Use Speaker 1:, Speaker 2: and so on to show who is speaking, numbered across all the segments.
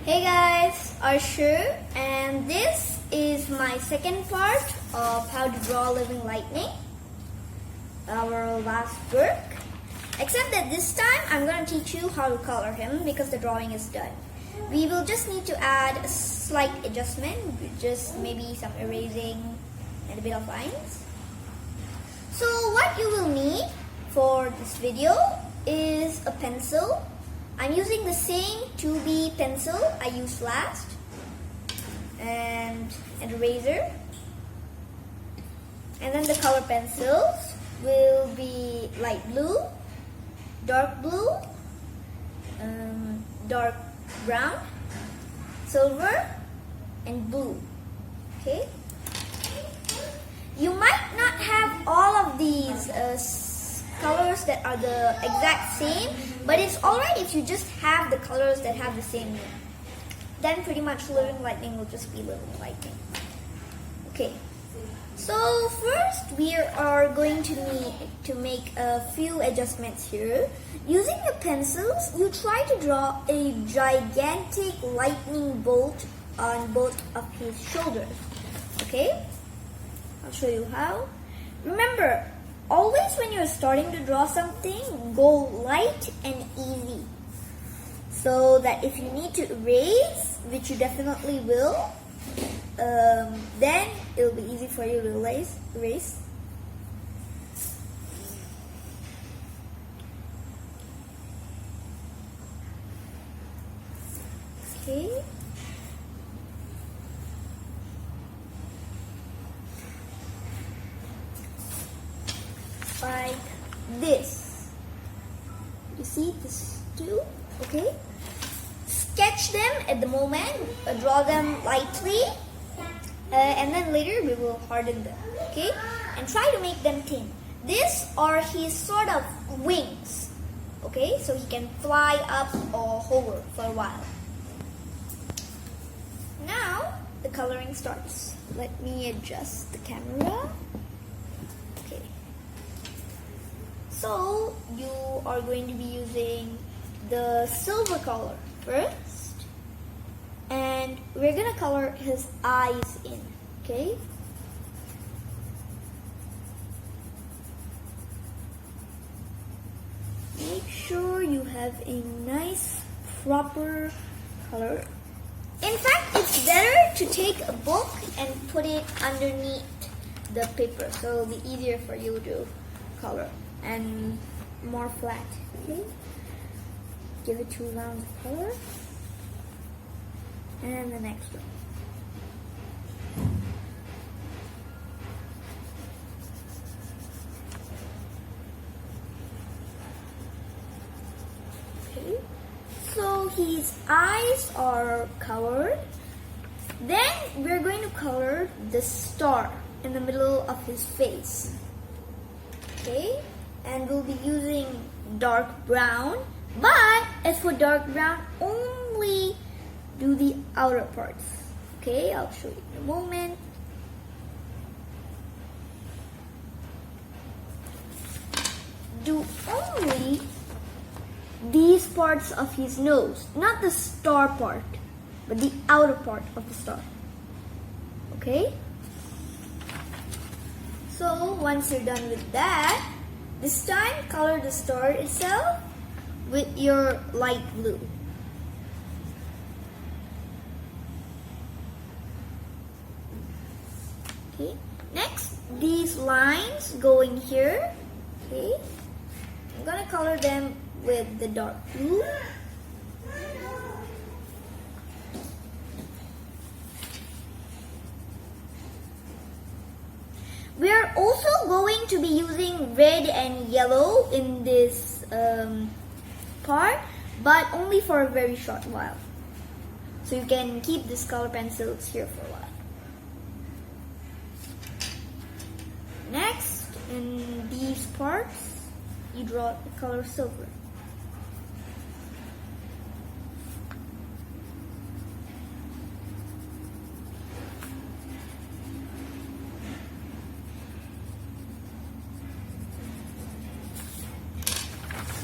Speaker 1: Hey guys, Ashur, and this is my second part of how to draw living lightning, our last work. Except that this time I'm going to teach you how to color him because the drawing is done. We will just need to add a slight adjustment, just maybe some erasing and a bit of lines. So what you will need for this video is a pencil. I'm using the same 2B pencil I used last, and an eraser, and then the color pencils will be light blue, dark blue, dark brown, silver, and blue. Okay, you might not have all of these colors that are the exact same, but it's alright if you just have the colors that have the same name. Then pretty much living lightning will just be living lightning. Okay, so first we are going to need to make a few adjustments here. Using the pencils, you try to draw a gigantic lightning bolt on both of his shoulders. Okay, I'll show you how. Remember, always when you're starting to draw something, go light and easy. So that if you need to erase, which you definitely will, then it'll be easy for you to erase. Okay. Like this. You see this too? Okay. Sketch them at the moment, draw them lightly, and then later we will harden them. Okay, and try to make them thin. These are his sort of wings. Okay, so he can fly up or hover for a while. Now the coloring starts. Let me adjust the camera. Okay. So you are going to be using the silver color first, and we're gonna color his eyes in. Okay. Make sure you have a nice proper color. In fact, it's better to take a book and put it underneath the paper, so it'll be easier for you to color and more flat. Okay, give it 2 rounds of color, and the next one. Okay, so his eyes are colored. Then we're going to color the star in the middle of his face. Okay, and we'll be using dark brown, but as for dark brown, only do the outer parts. Okay, I'll show you in a moment. Do only these parts of his nose, not the star part, but the outer part of the star. Okay, so once you're done with that, this time color the star itself with your light blue. Okay, next these lines going here. Okay, I'm gonna color them with the dark blue. We are also going to be using red and yellow in this part, but only for a very short while. So you can keep these color pencils here for a while. Next, in these parts, you draw the color silver.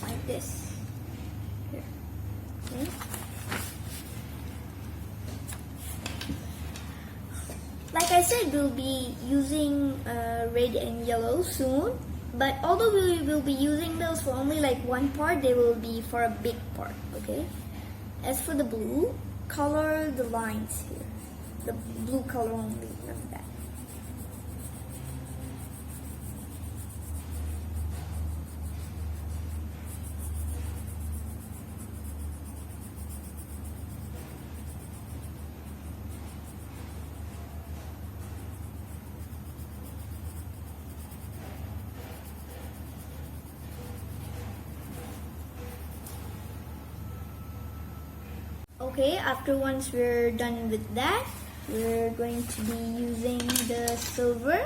Speaker 1: Like this. Here. Okay. I said, we'll be using red and yellow soon, but although we will be using those for only like one part, they will be for a big part, okay? As for the blue, color the lines here. The blue color only, like that. Okay, after once we're done with that, we're going to be using the silver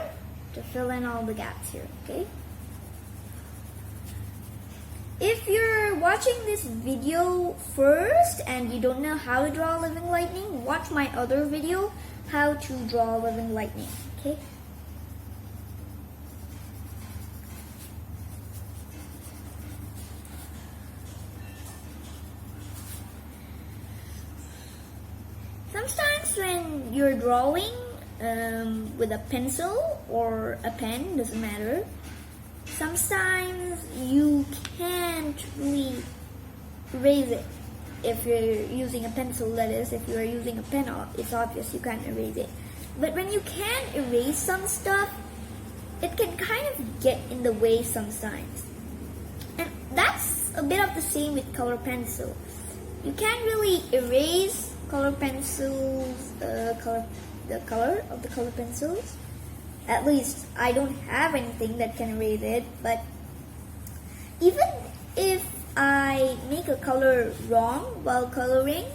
Speaker 1: to fill in all the gaps here, okay? If you're watching this video first and you don't know how to draw living lightning, watch my other video, how to draw living lightning, okay? Sometimes when you're drawing with a pencil or a pen, doesn't matter, sometimes you can't really erase it. If you're using a pencil, that is, if you're using a pen, it's obvious you can't erase it. But when you can erase some stuff, it can kind of get in the way sometimes. And that's a bit of the same with color pencil. You can't really erase color pencils, the color of the color pencils. At least I don't have anything that can erase it, but even if I make a color wrong while coloring,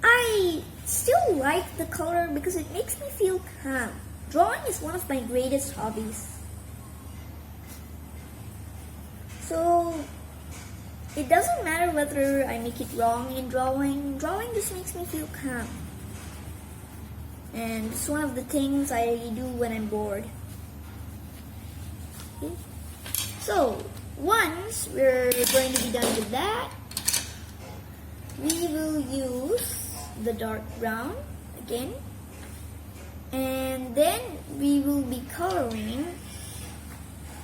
Speaker 1: I still like the color because it makes me feel calm. Drawing is one of my greatest hobbies. So it doesn't matter whether I make it wrong in drawing. Drawing just makes me feel calm. And it's one of the things I do when I'm bored. Okay. So, once we're going to be done with that, we will use the dark brown again. And then we will be coloring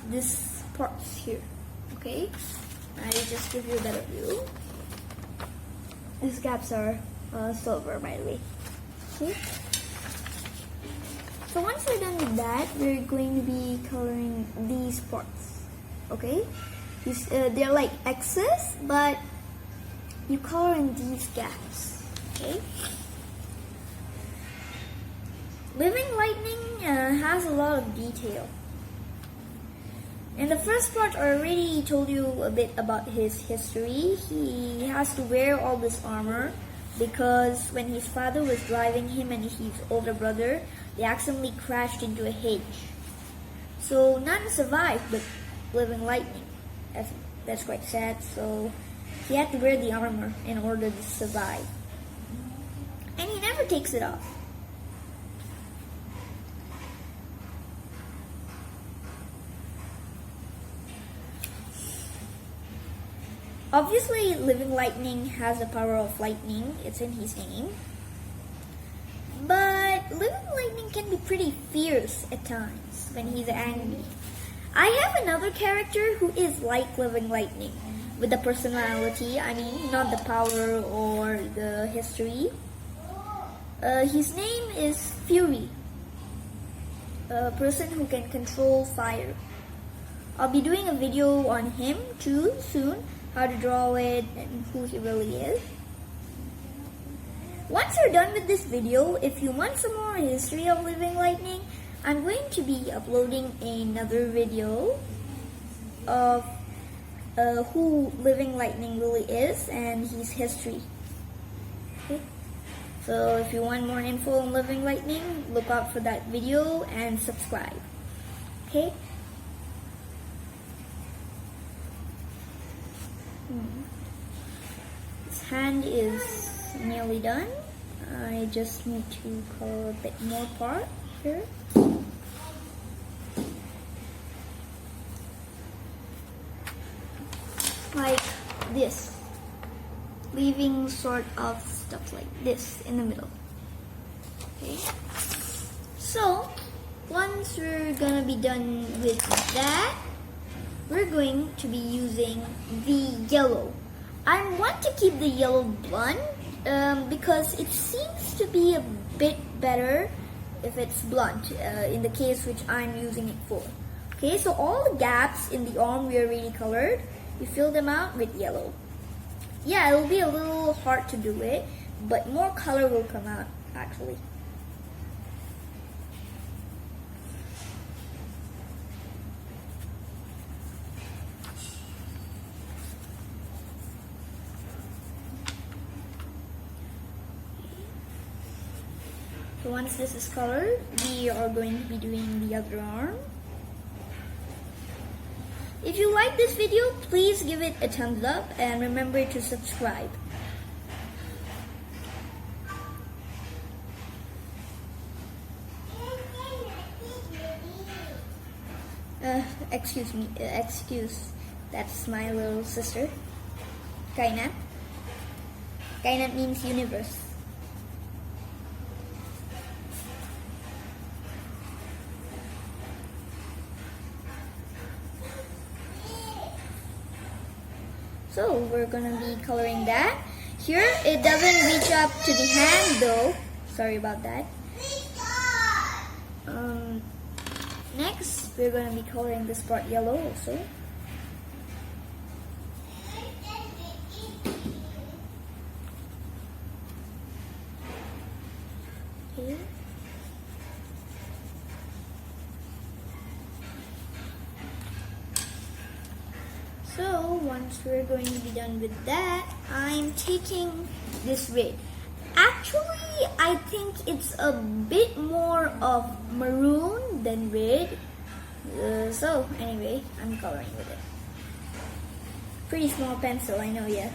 Speaker 1: this parts here. Okay? I just give you a better view. These gaps are silver, by the way. Okay. So once we're done with that, we're going to be coloring these parts. Okay. They're like X's, but you color in these gaps. Okay. Living Lightning has a lot of detail. In the first part, I already told you a bit about his history. He has to wear all this armor because when his father was driving him and his older brother, they accidentally crashed into a hedge. So none survived but Living Lightning. That's quite sad. So he had to wear the armor in order to survive. And he never takes it off. Obviously, Living Lightning has the power of lightning. It's in his name. But Living Lightning can be pretty fierce at times when he's angry. I have another character who is like Living Lightning with the personality. I mean, not the power or the history. His name is Fury. A person who can control fire. I'll be doing a video on him too soon. How to draw it and who he really is. Once you're done with this video, if you want some more history of Living Lightning, I'm going to be uploading another video of who Living Lightning really is and his history. Okay? So if you want more info on Living Lightning, look out for that video and subscribe. Okay? This hand is nearly done. I just need to color a bit more part here. Like this. Leaving sort of stuff like this in the middle. Okay. So once we're gonna be done with that, we're going to be using the yellow. I want to keep the yellow blunt because it seems to be a bit better if it's blunt in the case which I'm using it for. Okay, so all the gaps in the arm we already colored, we fill them out with yellow. Yeah, it'll be a little hard to do it, but more color will come out actually. So once this is colored, we are going to be doing the other arm. If you like this video, please give it a thumbs up and remember to subscribe. Excuse me, that's my little sister, Kainat. Kainat means universe. So we're gonna be coloring that. Here it doesn't reach up to the hand though. Sorry about that. Next we're gonna be coloring this part yellow also. Okay. So once we're going to be done with that, I'm taking this red. Actually, I think it's a bit more of maroon than red. So anyway, I'm coloring with it. Pretty small pencil, I know, yeah.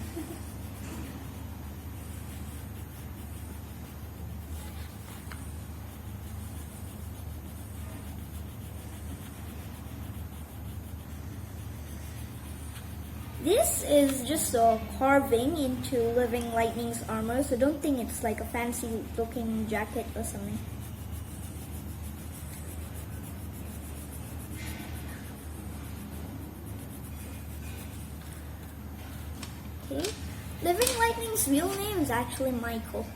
Speaker 1: This is just a carving into Living Lightning's armor, so don't think it's like a fancy looking jacket or something. Okay, Living Lightning's real name is actually Michael.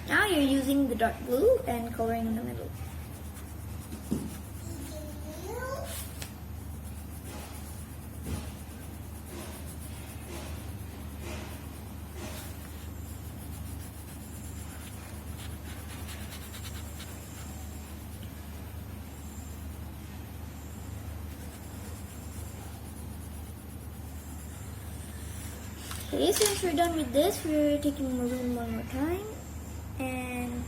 Speaker 1: Now you're using the dark blue and coloring in the middle. Okay, since we're done with this, we're taking maroon one more time and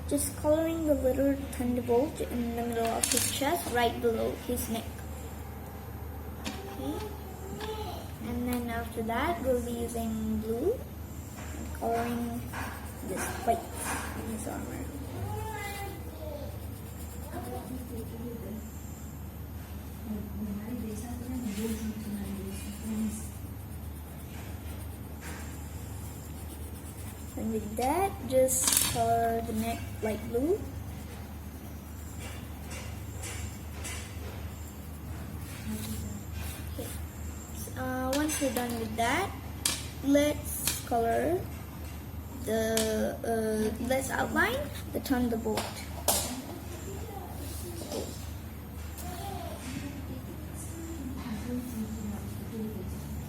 Speaker 1: just coloring the little thunderbolt in the middle of his chest, right below his neck. Okay, and then after that, we'll be using blue and coloring this white in his armor. And with that, just color the neck light blue. Okay. Once we're done with that, let's color the let's outline the thunderbolt.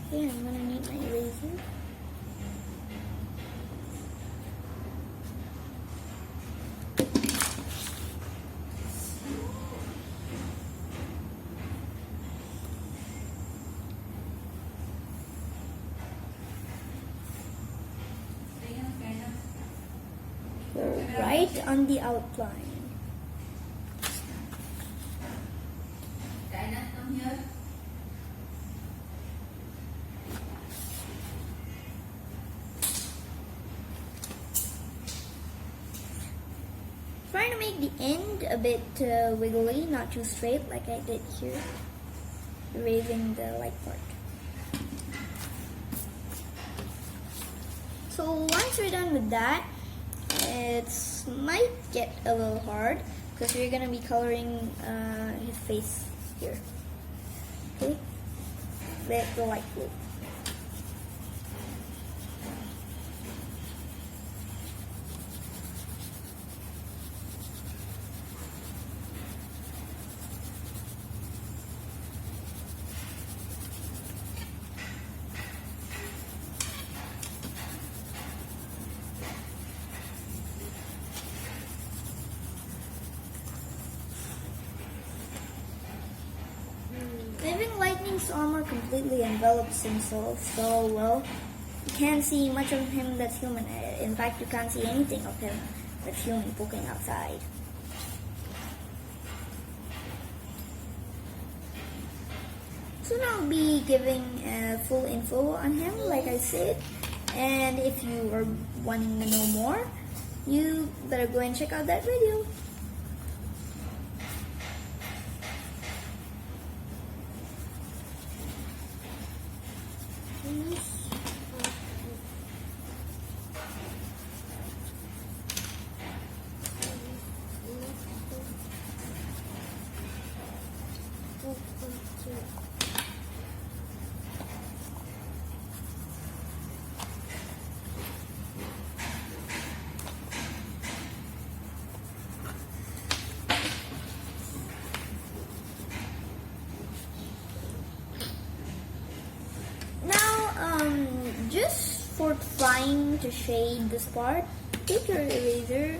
Speaker 1: Okay, I'm gonna need my eraser. Right on the outline. Trying to make the end a bit wiggly, not too straight like I did here, erasing the light part. So once we're done with that, it might get a little hard because we're gonna be coloring his face here. Okay, with the light blue. Living Lightning's armor completely envelops himself, so well, you can't see much of him that's human. In fact, you can't see anything of him that's human poking outside. Soon I'll be giving full info on him, like I said, and if you are wanting to know more, you better go and check out that video. Just for trying to shade this part, take your eraser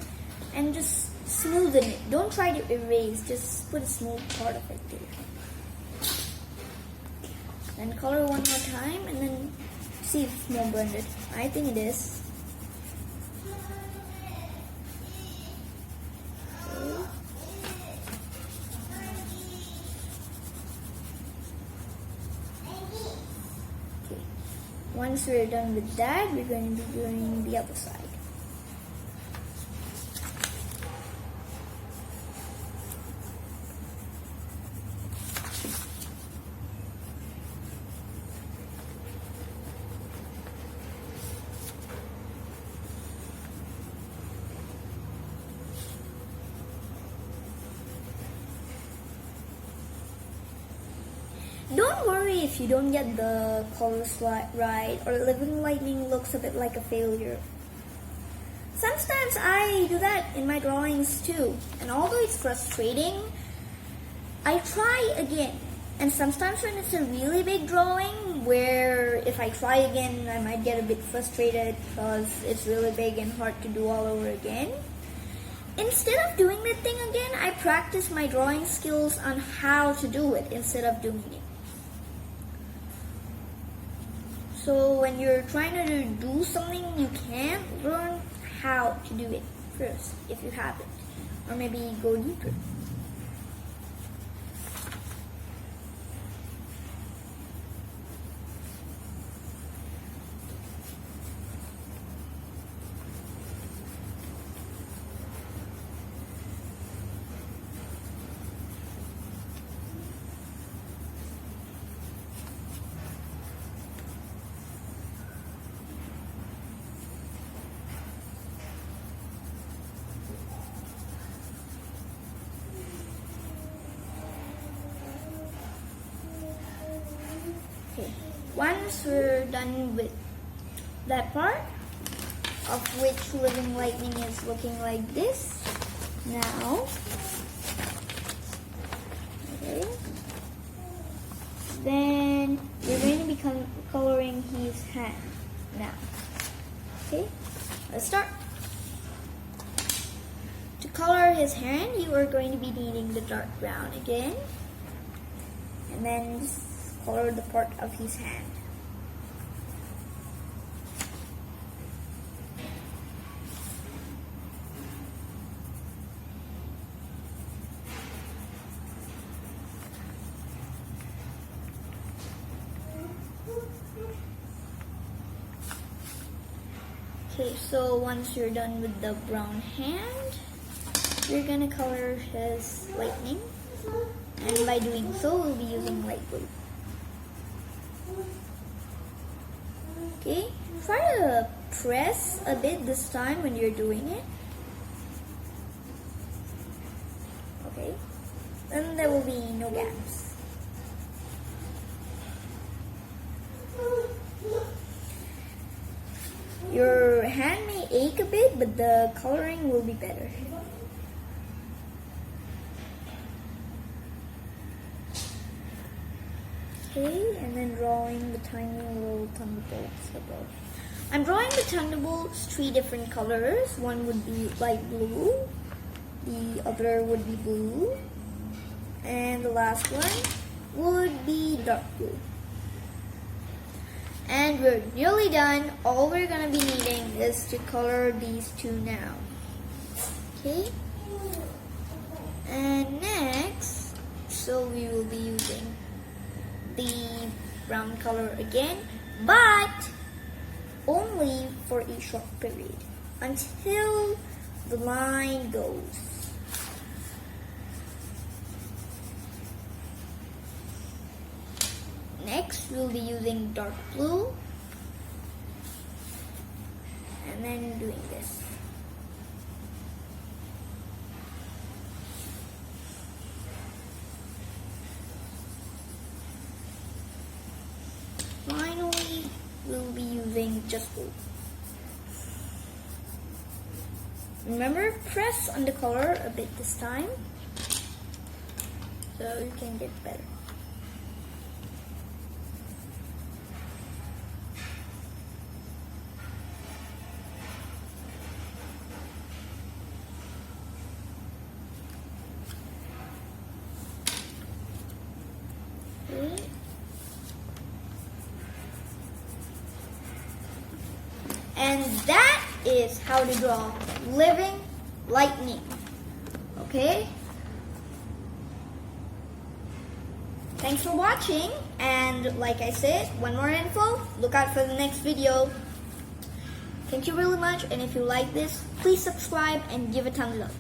Speaker 1: and just smoothen it. Don't try to erase, just put a smooth part of it there. Then color one more time and then see if it's more blended. I think it is. Once we're done with that, we're going to be doing the other side. Don't worry if you don't get the colors right or Living Lightning looks a bit like a failure. Sometimes I do that in my drawings too, and although it's frustrating, I try again. And sometimes when it's a really big drawing, where if I try again, I might get a bit frustrated because it's really big and hard to do all over again. Instead of doing that thing again, I practice my drawing skills on how to do it instead of doing it. So when you're trying to do something you can't, learn how to do it first if you haven't, or maybe go deeper. Once we're done with that part, of which Living Lightning is looking like this, now, okay, then we're going to be coloring his hand now. Okay, let's start. To color his hand, you are going to be needing the dark brown again, and then color the part of his hand. Okay, so once you're done with the brown hand, you're gonna color his lightning, and by doing so, we'll be using light blue. Okay, try to press a bit this time when you're doing it. Okay, then there will be no gaps. Your hand may ache a bit, but the coloring will be better. Okay, and then drawing the tiny little thunderbolts above. I'm drawing the thunderbolts 3 different colors. One would be light blue, the other would be blue, and the last one would be dark blue. And we're nearly done. All we're gonna be needing is to color these 2 now. Okay? And next, so we will be using the brown color again, but only for a short period until the line goes. Next, we'll be using dark blue and then doing this. Finally, we'll be using just blue. Remember, press on the color a bit this time so you can get better. Okay. And that is how to draw living lightning. Okay? Thanks for watching, and like I said, one more info, look out for the next video. Thank you really much, and if you like this, please subscribe and give a thumbs up.